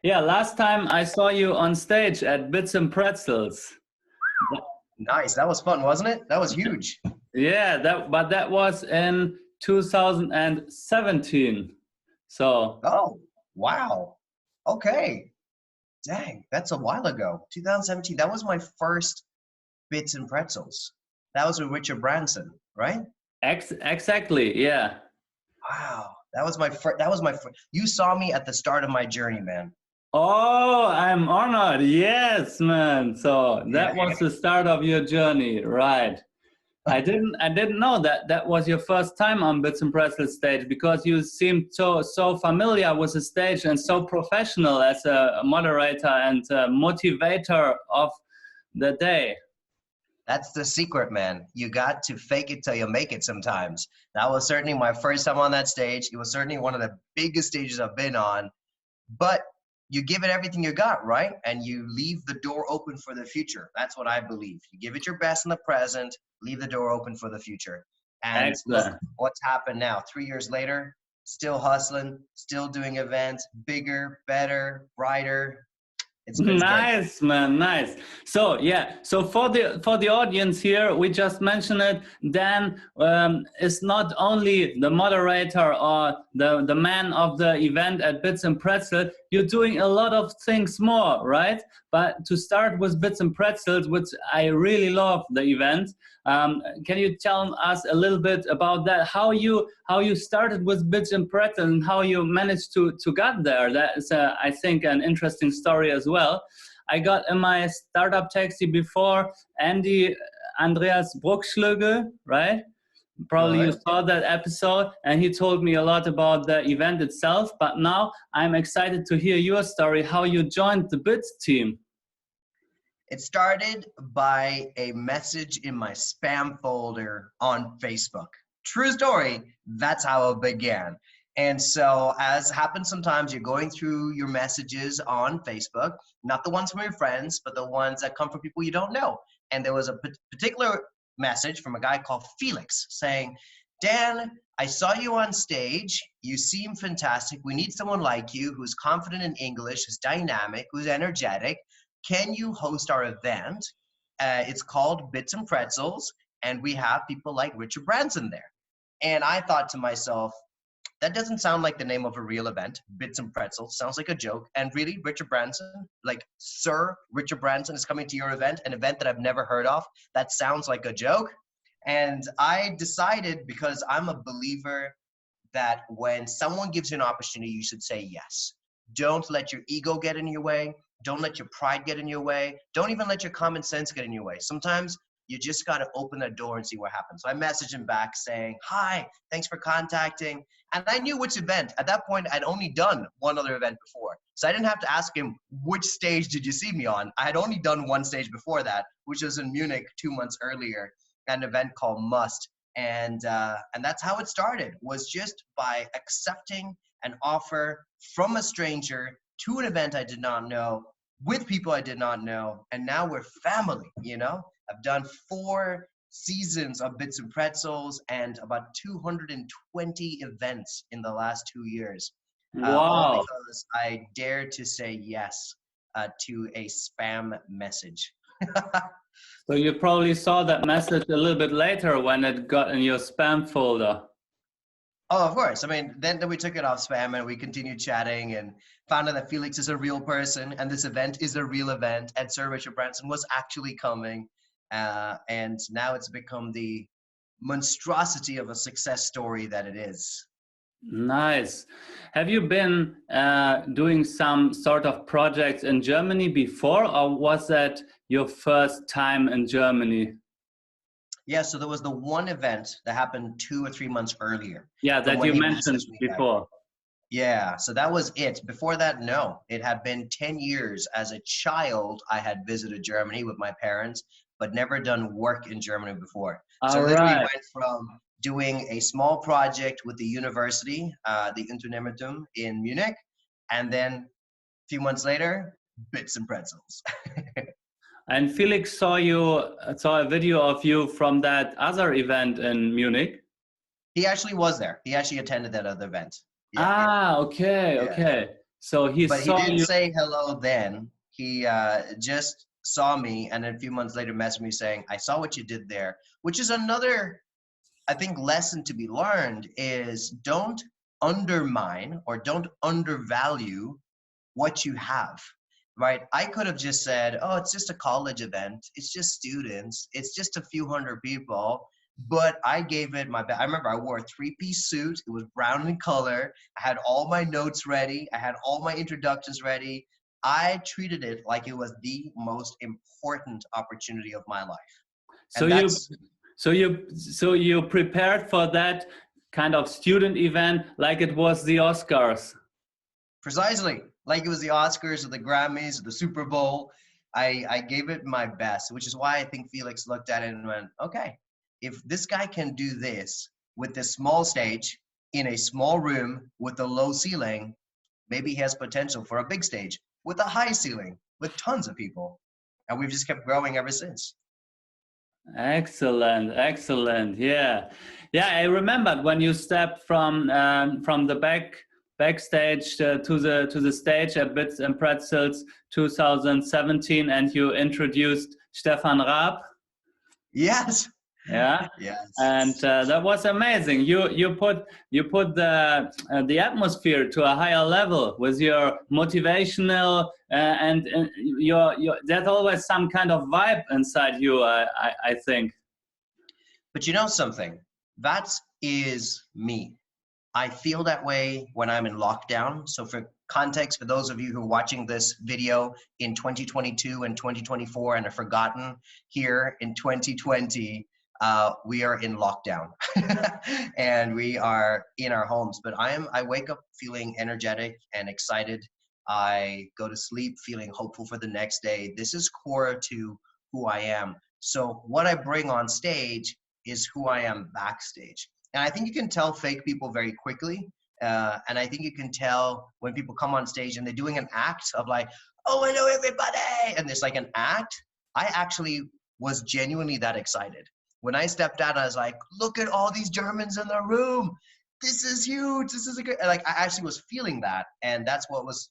Yeah, last time I saw you on stage at Bits and Pretzels. Nice. That was fun, wasn't it? That was huge. Yeah, that was in 2017. So, Oh, wow. Okay. Dang, that's a while ago. 2017. That was my first Bits and Pretzels. That was with Richard Branson, right? exactly, yeah. Wow. That was my first. That was my first. You saw me at the start of my journey, man. Oh, I'm honored. Yes, man. So Yeah. that was the start of your journey, right? I didn't know that that was your first time on Bits and Pretzels stage because you seemed so familiar with the stage and so professional as a moderator and a motivator of the day. That's the secret, man. You got to fake it till you make it sometimes. That was certainly my first time on that stage. It was certainly one of the biggest stages I've been on. But you give it everything you got, right? And you leave the door open for the future. That's what I believe. You give it your best in the present, leave the door open for the future. And look Excellent. what's happened now. 3 years later, still hustling, still doing events, bigger, better, brighter. It's great. Nice, man, nice. So yeah, so for the audience here, we just mentioned it. Dan is not only the moderator or the man of the event at Bits and Pretzel. You're doing a lot of things more, right? But to start with Bits and Pretzels, which I really love the event. Can you tell us a little bit about that? How you started with Bits and Pretzels and how you managed to get there? That is, I think, an interesting story as well. I got in my startup taxi before Andreas Bruckschlögel, right? Probably you Good. saw that episode, and he told me a lot about the event itself. But now I'm excited to hear your story, how you joined the Bits team. It started by a message in my spam folder on Facebook. True story, that's how it began. And so, as happens sometimes, you're going through your messages on Facebook, not the ones from your friends, but the ones that come from people you don't know. And there was a particular message from a guy called Felix saying, Dan, I saw you on stage. You seem fantastic. We need someone like you who's confident in English, who's dynamic, who's energetic. Can you host our event? It's called Bits and Pretzels, and we have people like Richard Branson there. And I thought to myself, that doesn't sound like the name of a real event. Bits and Pretzels sounds like a joke. And really, Richard Branson, like Sir Richard Branson is coming to your event, an event that I've never heard of. That sounds like a joke. And I decided, because I'm a believer that when someone gives you an opportunity, you should say yes. Don't let your ego get in your way. Don't let your pride get in your way. Don't even let your common sense get in your way. Sometimes you just got to open that door and see what happens. So I messaged him back saying, hi, thanks for contacting. And I knew which event. At that point, I'd only done one other event before. So I didn't have to ask him, which stage did you see me on? I had only done one stage before that, which was in Munich 2 months earlier, an event called Must. And that's how it started, was just by accepting an offer from a stranger to an event I did not know, with people I did not know, and now we're family, you know? I've done 4 seasons of Bits and Pretzels and about 220 events in the last 2 years, all Wow. because I dared to say yes to a spam message. So you probably saw that message a little bit later when it got in your spam folder. Oh, of course. I mean, then we took it off spam and we continued chatting and found out that Felix is a real person and this event is a real event and Sir Richard Branson was actually coming. And now it's become the monstrosity of a success story that it is. Nice. Have you been doing some sort of projects in Germany before, or was that your first time in Germany? Yeah, so there was the one event that happened 2 or 3 months earlier Yeah, from that when you he mentioned messaged me back. before. Yeah, so that was it. Before that, no. It had been 10 years. As a child, I had visited Germany with my parents, but never done work in Germany before. So All I literally right. went from doing a small project with the university, the Unternehmertum in Munich, and then a few months later, Bits and Pretzels. And Felix saw a video of you from that other event in Munich. He actually was there. He actually attended that other event. Yeah, Ah, okay, yeah. okay. So he But he saw didn't you. say hello then. He just saw me, and then a few months later messaged me saying, I saw what you did there, which is another, I think, lesson to be learned is don't undermine or don't undervalue what you have, right? I could have just said, oh, it's just a college event. It's just students. It's just a few hundred people. But I gave it my best. I remember I wore a three-piece suit. It was brown in color. I had all my notes ready. I had all my introductions ready. I treated it like it was the most important opportunity of my life. So And you, that's so you prepared for that kind of student event like it was the Oscars. precisely like it was the Oscars or the Grammys or the Super Bowl. I gave it my best, which is why I think Felix looked at it and went, okay, if this guy can do this with this small stage in a small room with a low ceiling, maybe he has potential for a big stage with a high ceiling with tons of people. And we've just kept growing ever since. Excellent, excellent. Yeah, yeah. I remembered when you stepped from the backstage to the stage at Bits and Pretzels 2017, and you introduced Stefan Raab. Yes. Yeah, Yes. and that was amazing. You put the atmosphere to a higher level with your motivational and your there's always some kind of vibe inside you. I think. But you know something? That is me. I feel that way when I'm in lockdown. So for context, for those of you who are watching this video in 2022 and 2024 and have forgotten, here in 2020, we are in lockdown and we are in our homes. But I wake up feeling energetic and excited. I go to sleep feeling hopeful for the next day. This is core to who I am. So what I bring on stage is who I am backstage. And I think you can tell fake people very quickly. And I think you can tell when people come on stage and they're doing an act of like, oh, I know everybody. And there's like an act. I actually was genuinely that excited. When I stepped out, I was like, look at all these Germans in the room. This is huge. This is a good, like, I actually was feeling that. And that's what was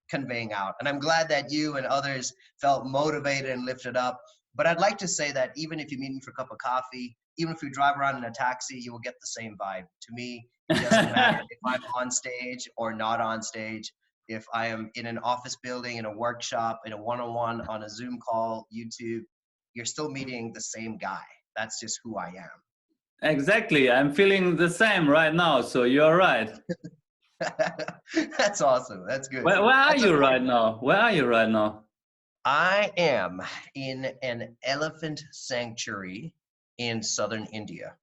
conveying out. And I'm glad that you and others felt motivated and lifted up. But I'd like to say that even if you meet me for a cup of coffee, even if we drive around in a taxi, you will get the same vibe. To me, it doesn't matter if I'm on stage or not on stage. If I am in an office building, in a workshop, in a one-on-one, on a Zoom call, YouTube, you're still meeting the same guy. That's just who I am. Exactly. I'm feeling the same right now. So you're right. That's awesome. That's good. Where are That's you right now? Where are you right now? I am in an elephant sanctuary in southern India.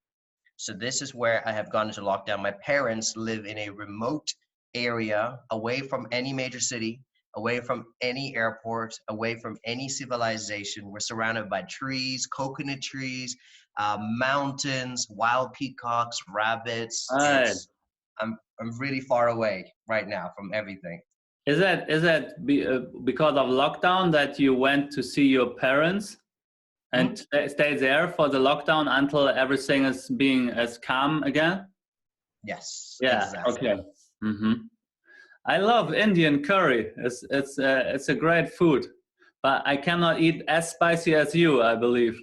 So this is where I have gone into lockdown. My parents live in a remote area away from any major city, away from any airport, away from any civilization. We're surrounded by trees, coconut trees, mountains, wild peacocks, rabbits. Right. I'm really far away right now from everything. Is that because of lockdown that you went to see your parents and stay there for the lockdown until everything is being as calm again? Yes. Yeah. Exactly. Okay. Mm-hmm. I love Indian curry. It's a great food, but I cannot eat as spicy as you, I believe.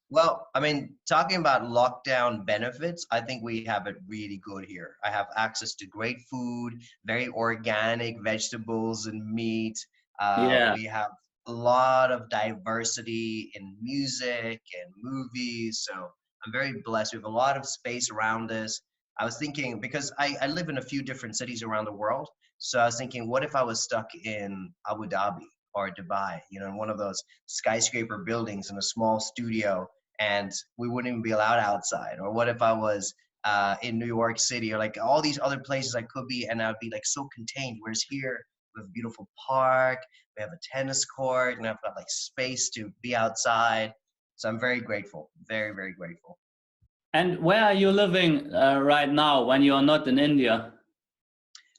Well, I mean, talking about lockdown benefits, I think we have it really good here. I have access to great food, very organic vegetables and meat. Yeah. We have a lot of diversity in music and movies. So I'm very blessed. We have a lot of space around us. I was thinking, because I live in a few different cities around the world. So I was thinking, what if I was stuck in Abu Dhabi or Dubai, you know, in one of those skyscraper buildings in a small studio, and we wouldn't even be allowed outside? Or what if I was in New York City, or like all these other places I could be, and I'd be like so contained. Whereas here, we have a beautiful park, we have a tennis court, and I've got like space to be outside. So I'm very grateful, very, very grateful. And where are you living right now when you're not in India?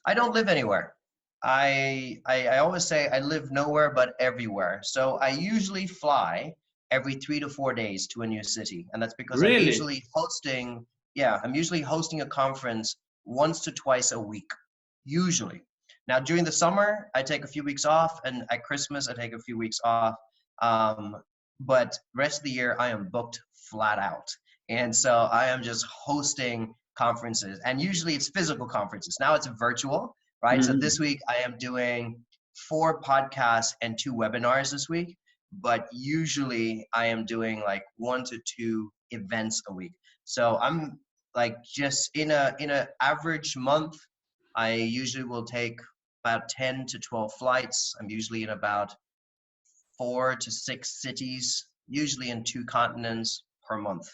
I don't live anywhere. I always say I live nowhere but everywhere. So I usually fly every 3 to 4 days to a new city. And that's because Really? I'm usually hosting a conference once to twice a week, usually. Now, during the summer, I take a few weeks off, and at Christmas, I take a few weeks off. But rest of the year, I am booked flat out. And so I am just hosting conferences, and usually it's physical conferences. Now it's virtual, right? So this week I am doing 4 podcasts and 2 webinars this week, but usually I am doing like 1 to 2 events a week. So I'm like just in a average month, I usually will take about 10 to 12 flights. I'm usually in about 4 to 6 cities, usually in 2 continents per month.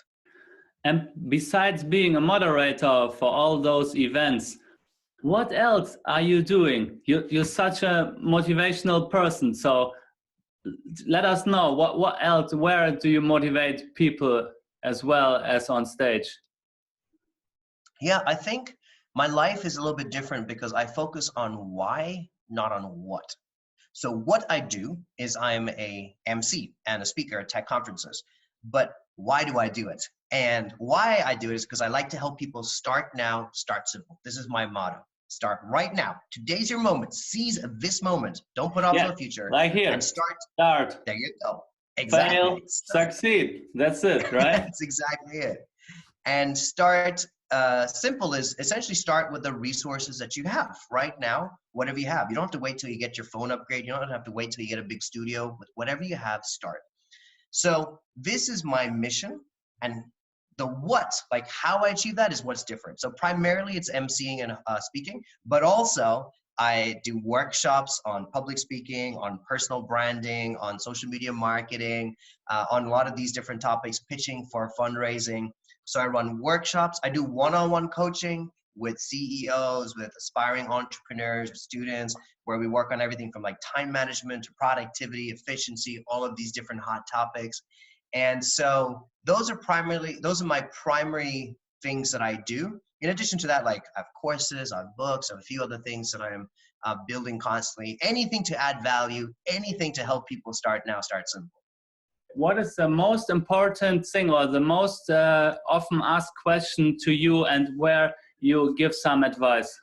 And besides being a moderator for all those events, what else are you doing? You're such a motivational person. So let us know what else, where do you motivate people as well as on stage? Yeah, I think my life is a little bit different because I focus on why, not on what. So what I do is I'm a MC and a speaker at tech conferences. But why do I do it? And why I do it is because I like to help people start now, start simple. This is my motto. Start right now. Today's your moment. Seize this moment. Don't put off to the future. Like here. And start. Start. There you go. Exactly. Fail. Succeed. That's it, right? That's exactly it. And start simple is essentially start with the resources that you have right now, whatever you have. You don't have to wait till you get your phone upgrade. You don't have to wait till you get a big studio. With whatever you have, start. So this is my mission, and the what, like how I achieve that is what's different. So primarily it's emceeing and speaking, but also I do workshops on public speaking, on personal branding, on social media marketing, on a lot of these different topics, pitching for fundraising. So I run workshops. I do one-on-one coaching with CEOs, with aspiring entrepreneurs, students, where we work on everything from like time management to productivity, efficiency, all of these different hot topics. And so those are my primary things that I do. In addition to that, like I have courses, I have books, I have a few other things that I am building constantly. Anything to add value, anything to help people start now, start simple. What is the most important thing or the most often asked question to you, and where you give some advice?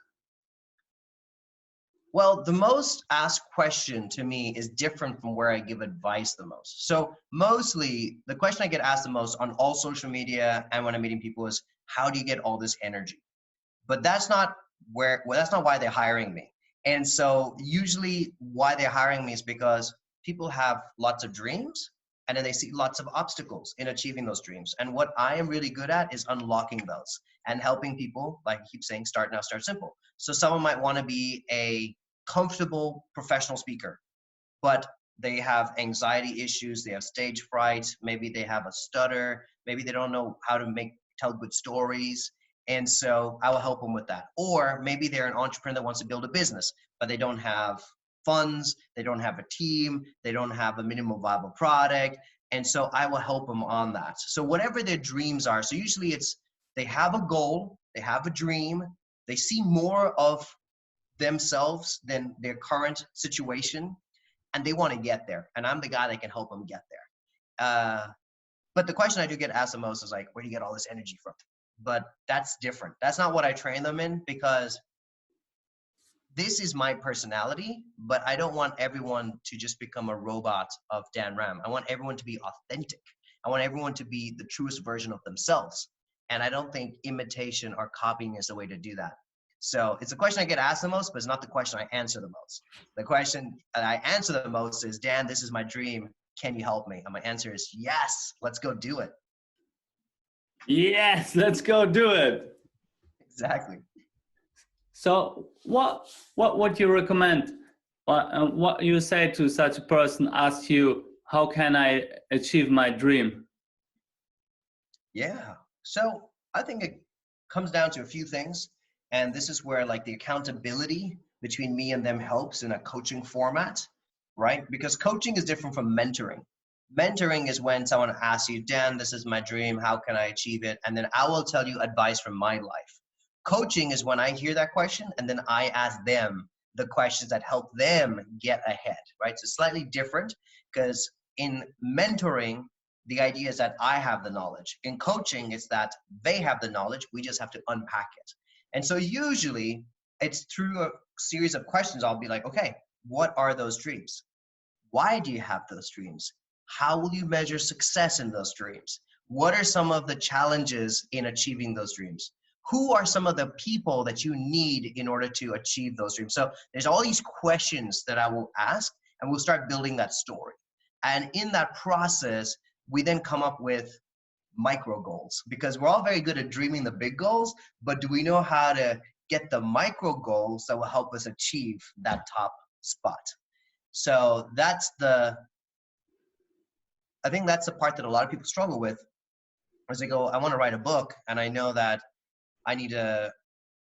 Well, the most asked question to me is different from where I give advice the most. So mostly the question I get asked the most on all social media and when I'm meeting people is, how do you get all this energy? But that's not why they're hiring me. And so usually why they're hiring me is because people have lots of dreams, and then they see lots of obstacles in achieving those dreams. And what I am really good at is unlocking those and helping people, like I keep saying, start now, start simple. So someone might want to be a comfortable professional speaker, but they have anxiety issues, they have stage fright, maybe they have a stutter, maybe they don't know how to tell good stories. And so I will help them with that. Or maybe they're an entrepreneur that wants to build a business, but they don't have funds, they don't have a team, they don't have a minimum viable product. And so I will help them on that. So whatever their dreams are, so usually it's they have a goal, they have a dream, they see more of themselves than their current situation, and they want to get there. And I'm the guy that can help them get there. But the question I do get asked the most is like, where do you get all this energy from? But that's different. That's not what I train them in, because this is my personality, but I don't want everyone to just become a robot of DanRam. I want everyone to be authentic. I want everyone to be the truest version of themselves. And I don't think imitation or copying is the way to do that. So it's a question I get asked the most, but it's not the question I answer the most. The question that I answer the most is, Dan, this is my dream. Can you help me? And my answer is yes, let's go do it. Yes, let's go do it. Exactly. So what would you recommend? What you say to such a person asks you, how can I achieve my dream? Yeah. So I think it comes down to a few things. And this is where like the accountability between me and them helps in a coaching format, right? Because coaching is different from mentoring. Mentoring is when someone asks you, Dan, this is my dream. How can I achieve it? And then I will tell you advice from my life. Coaching is when I hear that question and then I ask them the questions that help them get ahead, right? So slightly different, because in mentoring, the idea is that I have the knowledge. In coaching, it's that they have the knowledge. We just have to unpack it. And so usually it's through series of questions, I'll be like, okay, what are those dreams? Why do you have those dreams? How will you measure success in those dreams? What are some of the challenges in achieving those dreams? Who are some of the people that you need in order to achieve those dreams? So there's all these questions that I will ask, and we'll start building that story. And in that process, we then come up with micro goals, because we're all very good at dreaming the big goals, but do we know how to get the micro goals that will help us achieve that top spot? So I think that's the part that a lot of people struggle with, as they go, I want to write a book, and I know that I need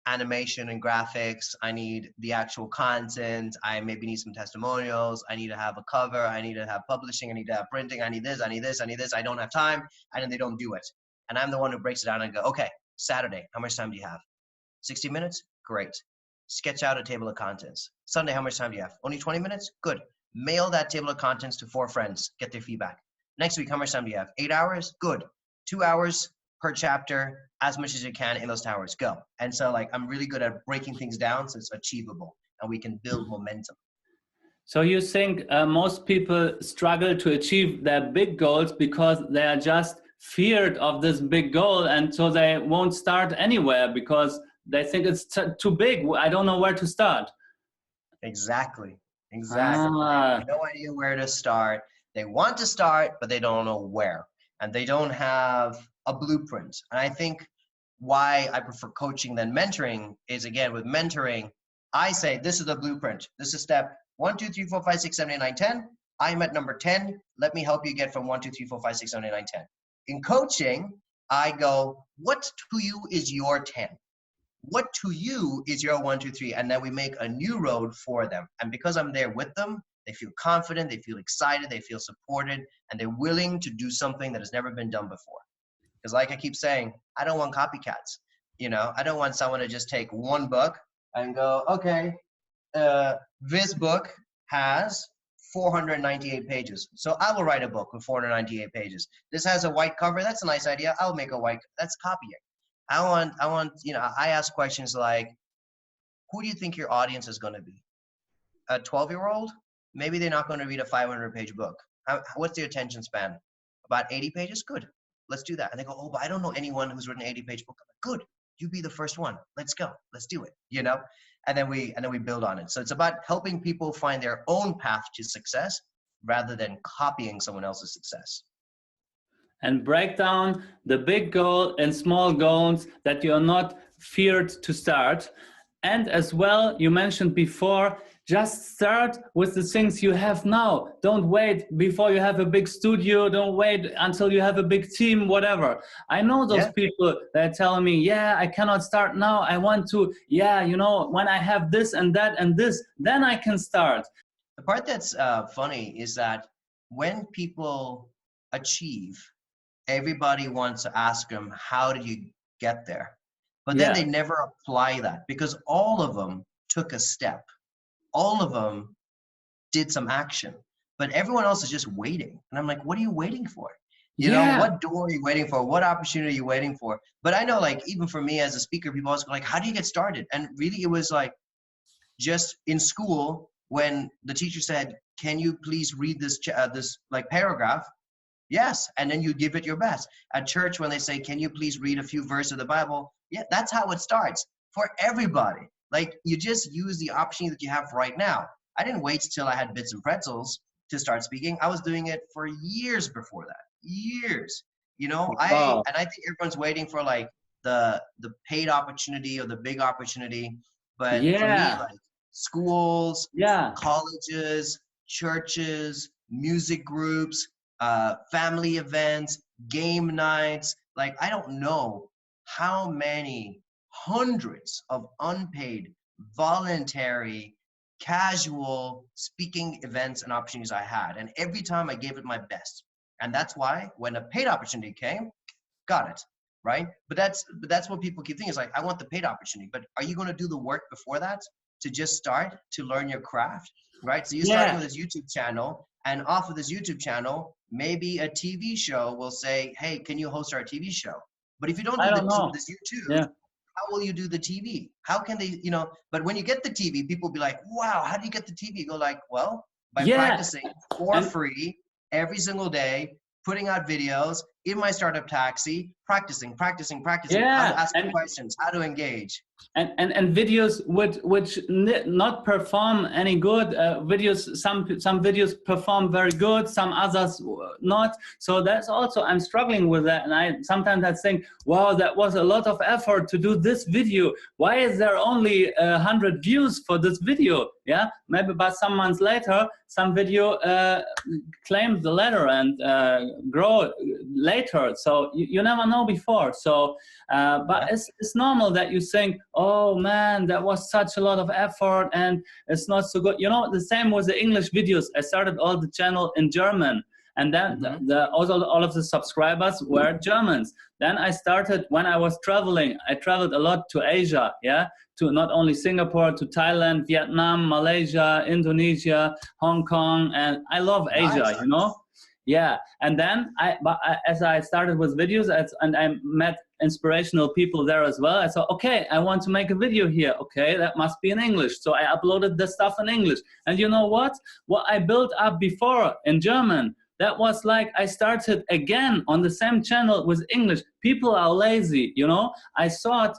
animation and graphics, I need the actual content, I maybe need some testimonials, I need to have a cover, I need to have publishing, I need to have printing, I need this, I need this, I need this, I don't have time, and then they don't do it. And I'm the one who breaks it down and go, okay, Saturday, how much time do you have? 60 minutes? Great. Sketch out a table of contents. Sunday, how much time do you have? Only 20 minutes? Good. Mail that table of contents to 4 friends, get their feedback. Next week, how much time do you have? 8 hours? Good. 2 hours per chapter, as much as you can in those 2 hours, go. And so like, I'm really good at breaking things down so it's achievable and we can build momentum. So you think most people struggle to achieve their big goals because they are just feared of this big goal, and so they won't start anywhere because they think it's too big. I don't know where to start. Exactly. They have no idea where to start. They want to start, but they don't know where. And they don't have a blueprint. And I think why I prefer coaching than mentoring is, again, with mentoring, I say, this is the blueprint. This is step 1, 2, 3, 4, 5, 6, 7, 8, 9, 10. I'm at number 10. Let me help you get from 1, 2, 3, 4, 5, 6, 7, 8, 9, 10. In coaching, I go, what to you is your 10? What to you is your 1, 2, 3? And then we make a new road for them. And because I'm there with them, they feel confident, they feel excited, they feel supported, and they're willing to do something that has never been done before. Because like I keep saying, I don't want copycats. You know, I don't want someone to just take one book and go, okay, this book has 498 pages. So I will write a book with 498 pages. This has a white cover. That's a nice idea. I'll make a white, that's copying. I want, you know, I ask questions like, who do you think your audience is going to be? A 12-year-old? Maybe they're not going to read a 500-page book. What's their attention span? About 80 pages? Good. Let's do that. And they go, oh, but I don't know anyone who's written an 80-page book. I'm like, good. You be the first one. Let's go. Let's do it. You know? And then we build on it. So it's about helping people find their own path to success rather than copying someone else's success. And break down the big goal in small goals that you're not feared to start. And as well, you mentioned before, just start with the things you have now. Don't wait before you have a big studio. Don't wait until you have a big team, whatever. I know those people that are telling me, yeah, I cannot start now. I want to, you know, when I have this and that and this, then I can start. The part that's funny is that when people achieve, everybody wants to ask them, how did you get there? But then they never apply that, because all of them took a step. All of them did some action, but everyone else is just waiting. And I'm like, what are you waiting for? You know, what door are you waiting for? What opportunity are you waiting for? But I know, like, even for me as a speaker, people always go like, how do you get started? And really it was like, just in school, when the teacher said, can you please read this like paragraph? Yes. And then you give it your best. At church, when they say, can you please read a few verses of the Bible? Yeah, that's how it starts for everybody. Like, you just use the opportunity that you have right now. I didn't wait till I had Bits and Pretzels to start speaking. I was doing it for years before that. Years. You know, I think everyone's waiting for like the paid opportunity or the big opportunity. But for me, like schools, colleges, churches, music groups, family events, game nights, like, I don't know how many hundreds of unpaid, voluntary, casual speaking events and opportunities I had. And every time I gave it my best. And that's why when a paid opportunity came, got it, right? But that's what people keep thinking, is like, I want the paid opportunity, but are you going to do the work before that to just start to learn your craft, right? So you start with this YouTube channel, and off of this YouTube channel, maybe a TV show will say, hey, can you host our TV show? But if you don't do this YouTube, how will you do the TV? How can they, you know, but when you get the TV, people be like, wow, how do you get the TV? You go like, well, by Yeah. practicing for free every single day, putting out videos in my startup taxi, practicing, how to ask questions, how to engage. And videos which not perform any good. Videos, some videos perform very good, some others not. So that's also, I'm struggling with that. And I sometimes think, wow, that was a lot of effort to do this video. Why is there only 100 views for this video? Yeah, maybe but some months later, some video claims the ladder and grow later. So you never know before. So but it's normal that you think, oh man, that was such a lot of effort and it's not so good. You know, the same with the English videos. I started all the channel in German, and then also all of the subscribers were Germans. Then I started when I was traveling. I traveled a lot to Asia, yeah, to not only Singapore, to Thailand, Vietnam, Malaysia, Indonesia, Hong Kong, and I love Asia, you know. Yeah, and then as I started with videos, and I met inspirational people there as well. I thought, okay, I want to make a video here. Okay, that must be in English. So I uploaded the stuff in English. And you know what? What I built up before in German, that was like I started again on the same channel with English. People are lazy, you know. I thought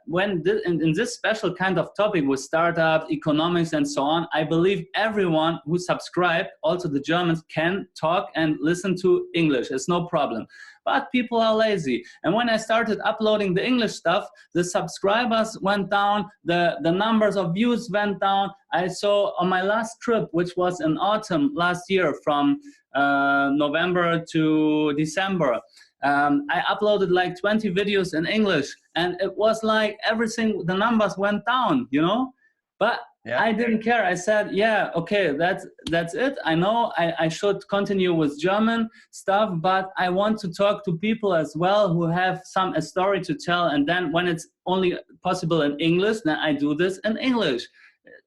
when in this special kind of topic with startups, economics, and so on, I believe everyone who subscribed, also the Germans, can talk and listen to English. It's no problem. But people are lazy. And when I started uploading the English stuff, the subscribers went down, the numbers of views went down. I saw on my last trip, which was in autumn last year from November to December, I uploaded like 20 videos in English, and it was like everything, the numbers went down, you know? But I didn't care. I said, yeah, okay, that's it. I know I should continue with German stuff, but I want to talk to people as well who have a story to tell. And then when it's only possible in English, then I do this in English.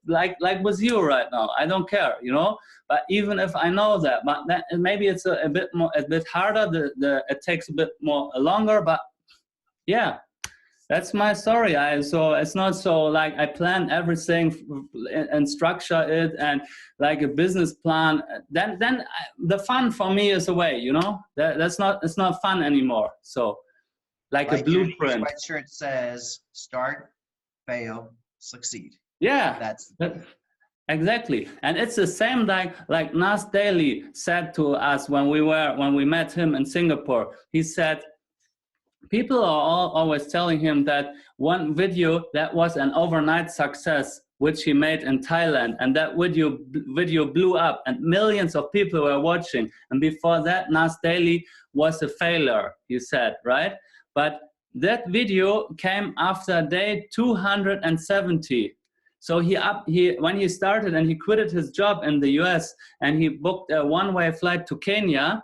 Like with you right now, I don't care, you know. But even if I know that, but that, maybe it's a bit harder. It takes a bit more longer. But yeah, that's my story. So it's not so like I plan everything and structure it and like a business plan. Then the fun for me is away, you know. It's not fun anymore. So like a blueprint. Your sweatshirt says start, fail, succeed. Yeah, exactly. And it's the same like Nas Daily said to us when we met him in Singapore. He said people are always telling him that one video that was an overnight success, which he made in Thailand, and that video blew up and millions of people were watching. And before that, Nas Daily was a failure, he said, right? But that video came after day 270. So when he started and he quitted his job in the US and he booked a one-way flight to Kenya,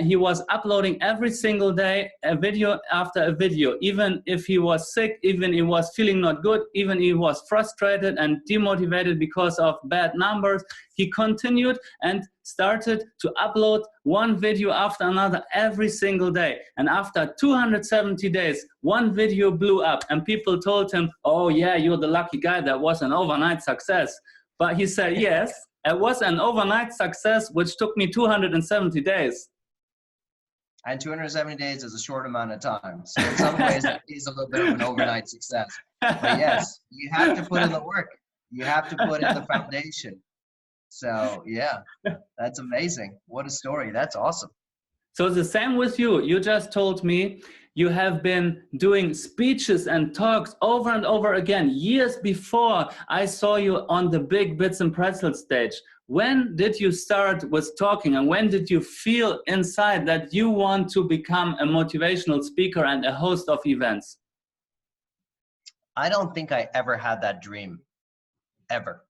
he was uploading every single day a video after a video, even if he was sick, even he was feeling not good, even he was frustrated and demotivated because of bad numbers. He continued and started to upload one video after another every single day. And after 270 days, one video blew up and people told him, oh yeah, you're the lucky guy, that was an overnight success. But he said, yes, it was an overnight success, which took me 270 days. And 270 days is a short amount of time. So in some ways, it is a little bit of an overnight success. But yes, you have to put in the work. You have to put in the foundation. So yeah, that's amazing. What a story. That's awesome. So the same with you. You just told me you have been doing speeches and talks over and over again years before I saw you on the big Bits and Pretzels stage. When did you start with talking, and when did you feel inside that you want to become a motivational speaker and a host of events? I don't think I ever had that dream, ever.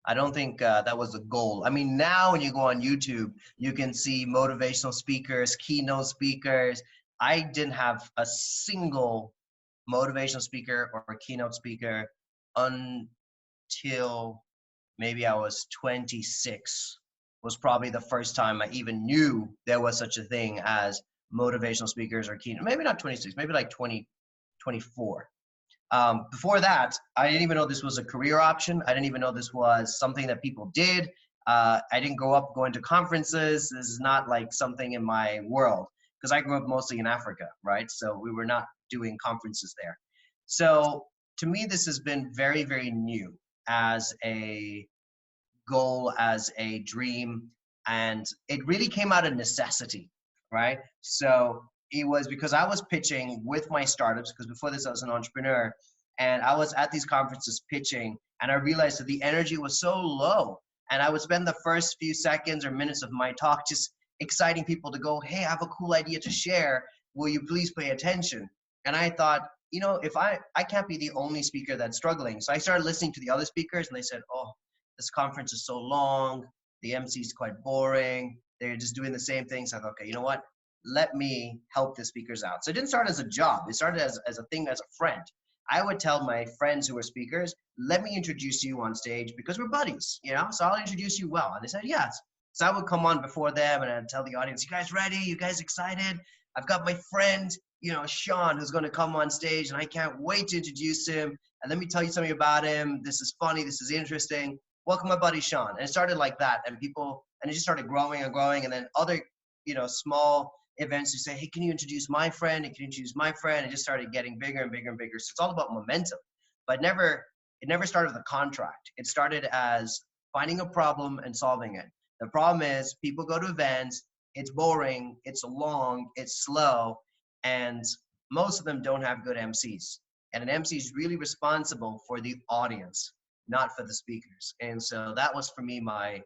I don't think that was a goal. I mean, now when you go on YouTube, you can see motivational speakers, keynote speakers. I didn't have a single motivational speaker or a keynote speaker until maybe I was 26, was probably the first time I even knew there was such a thing as motivational speakers or keynote. Maybe not 26, maybe like 24. Before that, I didn't even know this was a career option. I didn't even know this was something that people did. I didn't grow up going to conferences. This is not like something in my world because I grew up mostly in Africa, right? So we were not doing conferences there. So to me, this has been very, very new as a goal, as a dream, and it really came out of necessity, right? So it was because I was pitching with my startups, because before this I was an entrepreneur, and I was at these conferences pitching, and I realized that the energy was so low, and I would spend the first few seconds or minutes of my talk just exciting people to go, hey, I have a cool idea to share, will you please pay attention? And I thought, you know, if I can't be the only speaker that's struggling. So I started listening to the other speakers, and they said, oh, this conference is so long, the MC is quite boring, they're just doing the same things. So I thought, okay, you know what? Let me help the speakers out. So it didn't start as a job. It started as a thing, as a friend. I would tell my friends who were speakers, let me introduce you on stage because we're buddies, you know? So I'll introduce you well. And they said, yes. So I would come on before them and I'd tell the audience, you guys ready? You guys excited? I've got my friend, you know, Sean, who's going to come on stage and I can't wait to introduce him. And let me tell you something about him. This is funny. This is interesting. Welcome my buddy Sean. And it started like that, and it just started growing and growing. And then other, you know, small events, you say, hey, can you introduce my friend? And can you introduce my friend? It just started getting bigger and bigger and bigger. So it's all about momentum, but it never started with a contract. It started as finding a problem and solving it. The problem is people go to events, it's boring, it's long, it's slow, and most of them don't have good MCs. And an MC is really responsible for the audience, not for the speakers. And so that was for me my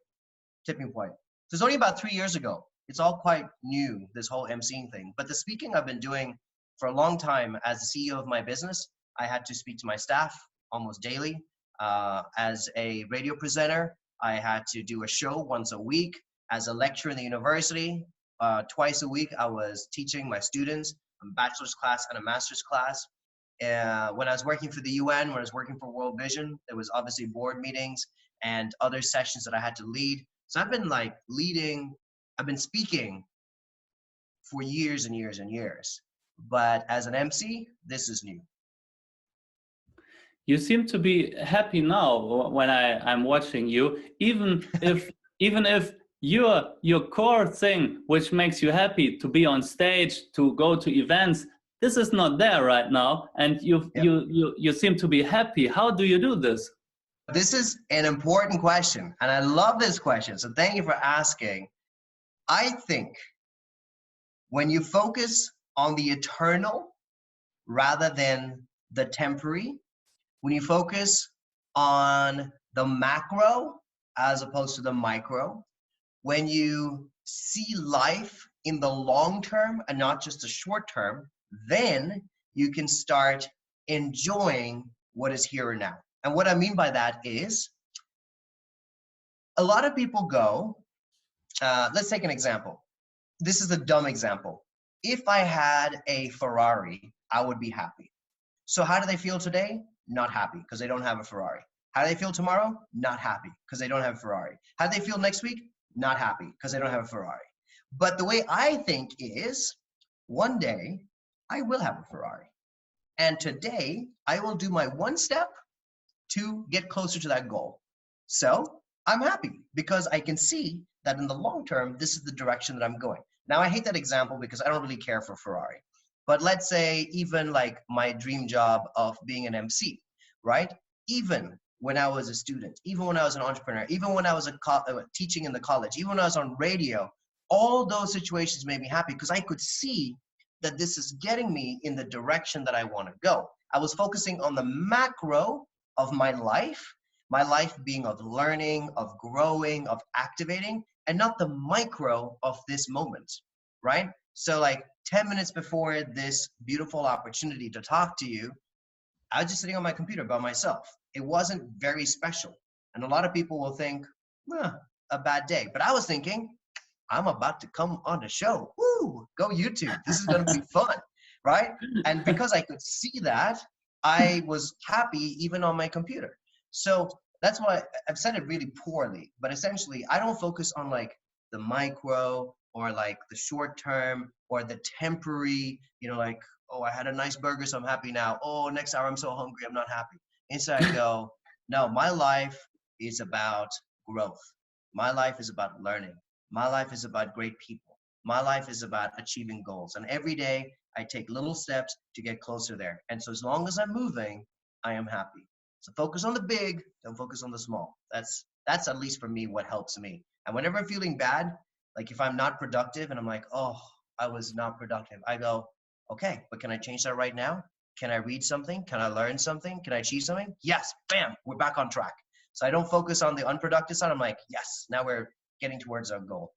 tipping point. So it's only about 3 years ago. It's all quite new, this whole emceeing thing. But the speaking I've been doing for a long time. As the CEO of my business, I had to speak to my staff almost daily. As a radio presenter, I had to do a show once a week. As a lecturer in the university, twice a week, I was teaching my students a bachelor's class and a master's class. When I was working for the UN, when I was working for World Vision, there was obviously board meetings and other sessions that I had to lead. So I've been like I've been speaking for years and years and years. But as an MC, this is new. You seem to be happy now when I'm watching you, even if your core thing, which makes you happy to be on stage, to go to events, this is not there right now, and you seem to be happy. How do you do this? This is an important question, and I love this question. So thank you for asking. I think when you focus on the eternal rather than the temporary, when you focus on the macro as opposed to the micro, when you see life in the long term and not just the short term, then you can start enjoying what is here and now. And what I mean by that is, a lot of people go, let's take an example. This is a dumb example. If I had a Ferrari, I would be happy. So how do they feel today? Not happy because they don't have a Ferrari. How do they feel tomorrow? Not happy because they don't have a Ferrari. How do they feel next week? Not happy because they don't have a Ferrari. But the way I think is, one day I will have a Ferrari. And today I will do my one step to get closer to that goal. So I'm happy because I can see that in the long term, this is the direction that I'm going. Now, I hate that example because I don't really care for Ferrari. But let's say even like my dream job of being an MC, right? Even when I was a student, even when I was an entrepreneur, even when I was teaching in the college, even when I was on radio, all those situations made me happy because I could see that this is getting me in the direction that I want to go. I was focusing on the macro of my life being of learning, of growing, of activating, and not the micro of this moment, right? So like 10 minutes before this beautiful opportunity to talk to you, I was just sitting on my computer by myself. It wasn't very special. And a lot of people will think, a bad day. But I was thinking, I'm about to come on the show. Woo, go YouTube. This is going to be fun, right? And because I could see that, I was happy even on my computer. So that's why I've said it really poorly. But essentially, I don't focus on like the micro or like the short term or the temporary, you know, like, oh, I had a nice burger, so I'm happy now. Oh, next hour I'm so hungry, I'm not happy. Instead I go, no, my life is about growth. My life is about learning. My life is about great people. My life is about achieving goals. And every day I take little steps to get closer there. And so as long as I'm moving, I am happy. So focus on the big, don't focus on the small. That's at least for me what helps me. And whenever I'm feeling bad, like if I'm not productive and I'm like, oh, I was not productive, I go, okay, but can I change that right now? Can I read something? Can I learn something? Can I achieve something? Yes, bam, we're back on track. So I don't focus on the unproductive side. I'm like, yes, now we're getting towards our goal.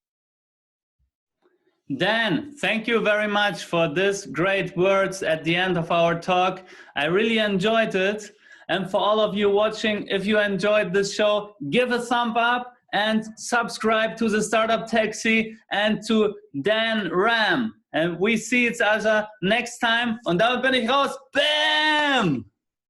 Dan, thank you very much for this great words at the end of our talk. I really enjoyed it. And for all of you watching, if you enjoyed this show, give a thumb up and subscribe to the Startup Taxi and to DanRam. And we see each other next time. Und damit bin ich raus. Bam!